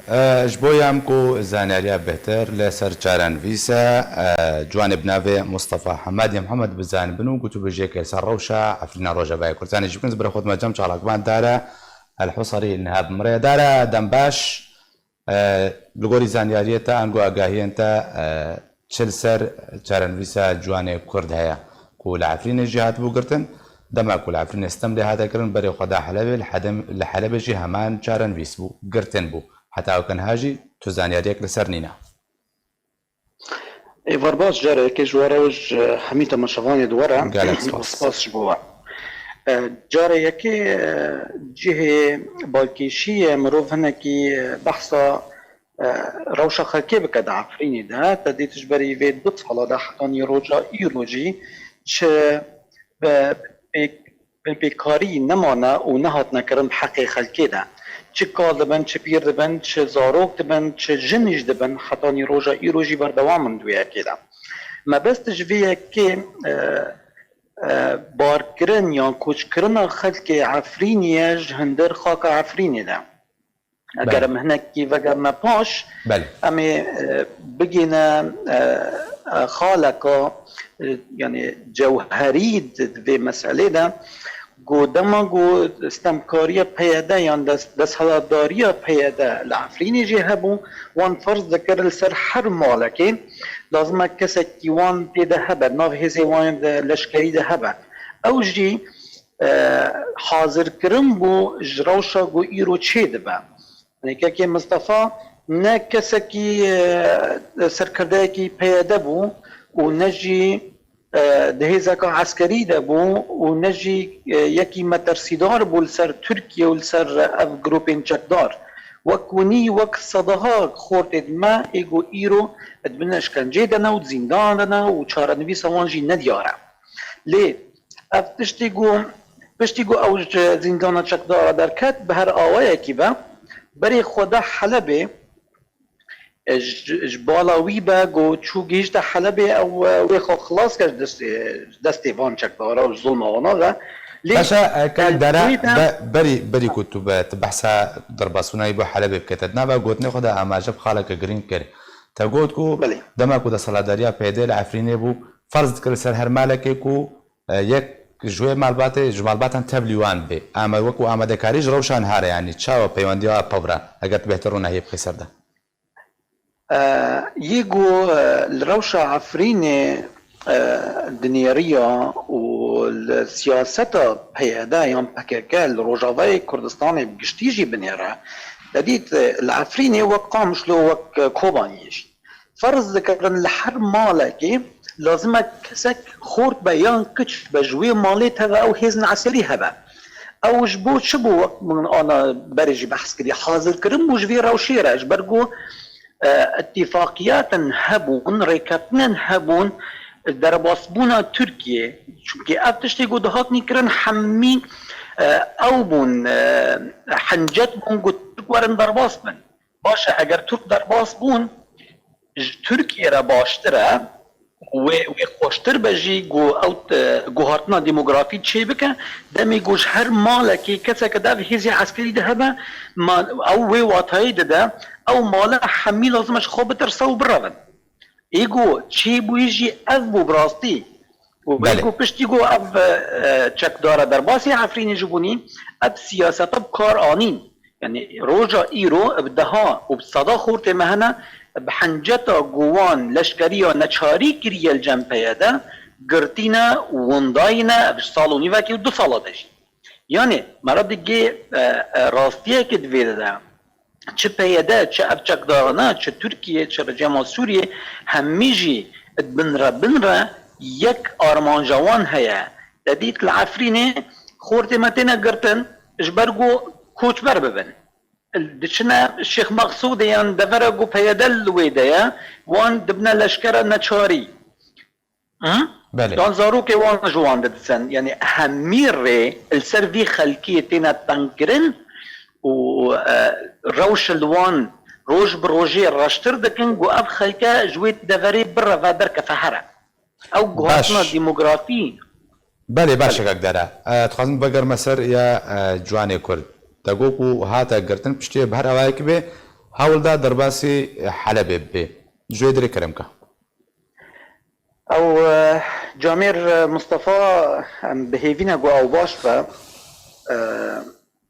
جبویام کو زانیاریا بهتر لسر چارن ویسا جوان بناوی مصطفى حمادی محمد بزان بنو گوتو بجی که سر روشا عفرنا روجا بای کرتانی جبکنز برای خود مجمع چالاکمان داره الحصري النهاب مريا داره دنباش لغوري زانیاریتا انگو آگاهیانتا چل سر چارن ویسا جوان کرد هیا کو العفرین جهات بو گرتن دما کو العفرین استملی هاتا کرن برای خدا حلبی لحلبی جی همان چارن ویس بو گرتن بو حتى وكان هاجي تزانياريك لسرنينا ورباس جاري كي جواروج حميتا مشغاني دورا وسباس جبوا جاري يكي جهه بالكيشية مروف هنكي بحثا روشا خلقي بكد عفريني ده تدي تجبري فيد بطفلا ده حتاني روجا ايروجي چه بكاري نمانا ونهاتنا كرم بحقي خلقي ده چه کال دبن، چه پیر دبن، چه زاروک دبن، چه جنیش دبن حتی نیروژا ایروژی بردوامن دویه کدام. ما بس تجویه که بارکرن یا کوچکرن خلق عفرینیه جهندر خاک عفرینی ده. اگر مهنکی وگر نپاش، اما بگینا خالقا یعنی جوهرید به مسئله ده. گو دما گو استمکاری پیاده یا دستهداری پیاده لعفرینی جه هبو وان فرض ذکر لسر هر مالکی لازم کسی که وان تیده هبه ناف هزی وان لشکری ده هبه او جی حاضر کرم بو جروشا گو ایرو چه دبه یعنی که مصطفى نه کسی که سرکرده که پیاده بو و نجی دهیزاکا عسکری ده بو و نجی یکی مترسیدار بو لسر ترکیه و لسر اف گروپین چکدار وکونی وک صداها خورتید ما ایگو ایرو ادبنش کنجه دنا و زندان دنا و چارنوی سوانجی ندیاره لی اف پشتیگو اوج زندان چکدار درکت به هر آوه یکی با بری خدا حلبه بالاوی با گو چو گیشت حلبه او ویخو خلاص کش دستی وان چکداره و ظلم آنا ده باشا كان درا بري كتب تبحثا درباسوناي بو حلبه بكتتنا با قوتني خدا اماجب خالك جرين كري تقول كو دما كو صلاداريا بيدل عفريني بو فرض كل سر هر مالكي كو يك جوي مالباتن تبليوان بي اما وكو اماده كاري روشان هار يعني تشاو بيونديا بابرا اگت بهترون هي بخسر ده يجو الروشة عفريني دنيارية والسياسة هيدا يوم بكاكا الروجافي كردستاني بقشتيجي بنيرا داديت العفريني وقام شلو وك كوبانيش فرض ذكرن الحر مالكي لازمك كسك خورت بيان كتش بجوي ماليت هذا او هيزن عسلي هذا او جبو شبو من انا برجي بحث كدي حاضر كرم بوجفي روشيرا اجبرقو اتفاقيات هبون ريكاتنا هبون درباسبونا تركيا چونكي افتشتي قد هاتني كرن حمي او بون حنجت بون قد تركوارن درباسبن باشا اگر ترك درباسبون تركيا را باشتره و خوشتر بجي جو هاتنا ديموغرافي تشي بك دمي جوش هر مالكي كسا كدا في هزي عسكري ده هبا او وي واتاي ده او مالا حمي لازمش خوب ترسو برابن ايجو تشي بو يجي اذبو براستي وبيجو بشتيجو اف تشك دارا درباسي عفرين جبوني اب سياسة بكار آنين يعني روجا ايرو بدها وبصدا خورت مهنا بحنجتا جوان لشكريا نچاري كريا الجنبه ده قرتينا ونداينا بصالوني وكي ودو صالاتش يعني مراد جي راستيه كدويده ده چه پیاده چه ابچک دارانه چه ترکیه چه رجام سوریه همیجی بنرا یک آرمانجوان هیا دادیت العفرینه خورت متنا قرتن اجبرگو کوچ بر ببن دشنا الشيخ مقصود يعني دفرقو پیاده الویده وان دبنا لشکر نچاری دان زاروك وان جوان ددسن يعني همير السرفي خلقية تينا تنكرن و روش الوان روج بروجي راشتر دكن جو اب خلقا جويت دفري برا فابركا فهرا او جواتنا ديموغرافي بله باشه كاكدارا تخازم بقر مسر يا جواني كرد تقوكو هاتا قرتن بشتي بهر اوايك بي هەوڵدا دەرباسی حەلەبێ بێ گوێ درێ کەرمکە او جامير مصطفى بهيفينا جو او باشبه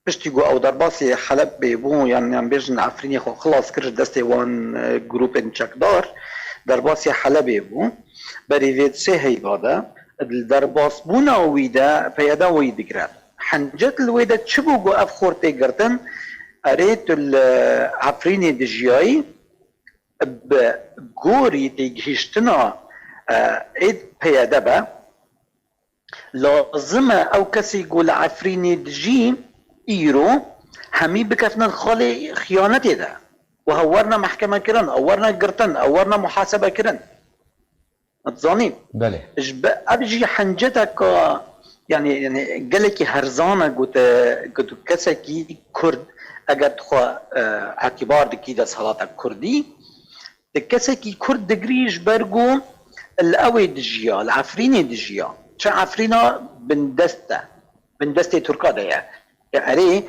پشتی گو او درباسی حلب بيبو يعني عم بيجن عفريني خو خلاص كرج دستي وان جروب انشكدار درباسی حلب بيبو بريفيت سي هي بادا الدرباس بونا ويدا بيدا ويدقرا حنجت الويدا تشبو جو اف خورتي قرتن اريت العفريني دجياي بجوري تيجيشتنا ايد بيدا با لازم او كسي يقول عفريني دجي ايرو همي بكفنا الخالي خيانتي ده وهورنا محكمة كرن اورنا قرتن اورنا محاسبة كرن اتظاني بله ابجي حنجتك يعني قالك هرزانة قلت كسكي كرد اگر خو اعتبار دكي ده صلاتك كردي كسكي كرد دقريش برقو القوي دجيا العفريني دجيا شا عفرينا بندسته تركا ده يعني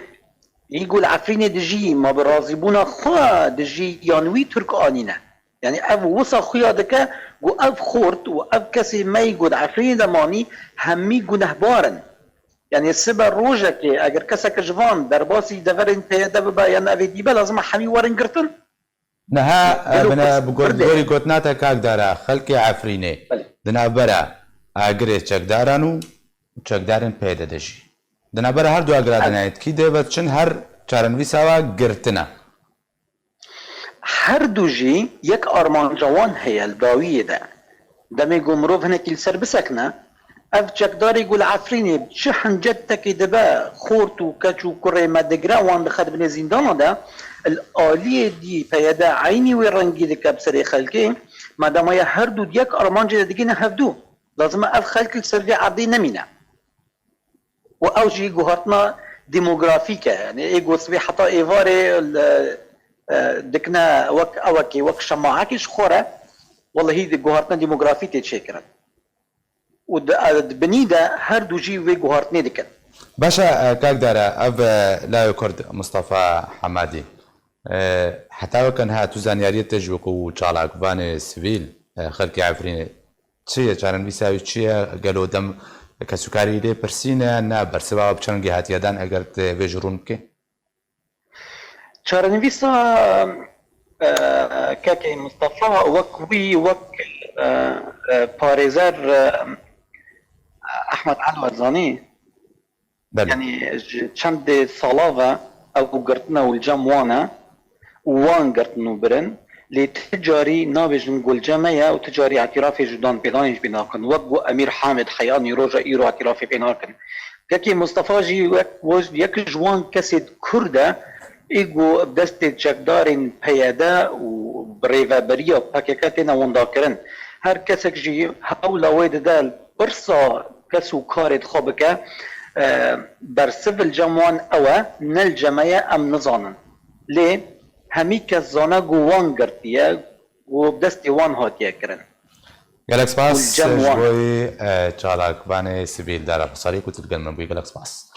يقول عفريني دجي ما برازبونا خوا دجي يانوي ترك آنينا يعني اف وصا خويا دكا قو اف خورت و اف كسي ما يقول عفريني دماني همي قنه بارن يعني السبا روجا كي اگر كسك جوان درباسي دفرين تيدا ببا يعني افي ديبا لازم حمي ورن قرتن نها بنا بقول دوري قوتناتا كاك دارا خلقي عفريني دنا برا اگري چكدارانو چكدارن پیدا دجي دنا برا هر دو اگرادنايت كي ديبت چن هر چارنوي سوا گرتنا هر دو جي يك ارمان جوان هي الباوية ده دمي قمروف هناك السر بسكنا اف چكدار يقول عفريني شحن جدتك دبا خورتو كاتشو كوري ما دقرا وان دخل بن زندان ده الآلية دي فيدا عيني ويرنجي دك بسري خلقي ما دام يا هر دو يك ارمان جدا دقينا هفدو لازم اف خلق السر عادي نمينا واوجي جهتنا ديموغرافيكا يعني ايجو صبي حتى ايفاري دكنا وك اوكي وك شماعكش خورة والله هي جهتنا ديموغرافي تشكرا ودبنيدا هر دو جي وي جهتنا دكن باشا كاك دارا اف لا يكرد مصطفى حمادي حتى وكان ها توزانيارية تجوكو چالاك فان سيفيل خلقي عفرين چيه چارن بيساوي چيه قالو دم كسوكاري لي برسينا نا برسبا بچنگي هاتيادان اگر تفجرون بكي چارن بيسا كاكي مصطفى وكوي وك باريزر احمد علوة زاني يعني چند صلاة او قرتنا والجموانا وان قرتنو برن لتجاري نابجن قول جمعية وتجاري اعترافي جدان بيدانيش بناكن وقو امير حامد حياني روجا ايرو اعترافي بناكن كاكي مصطفى جي يك جوان كسد كردة ايقو بدست چكدارين بيادا وبريفا بريا وباكيكاتنا وانداكرن هر كسك جي هولا ويد دال برصا كسو كارد خوبكا برسف الجموان اوا نل جمعية ام نظانا ليه همي كزانا جوان قرتيا وبدستي وان هاتيا كرن جالكس باس جوي چالاك باني سبيل دارا بصاري كنت تقول من بوي جالكس باس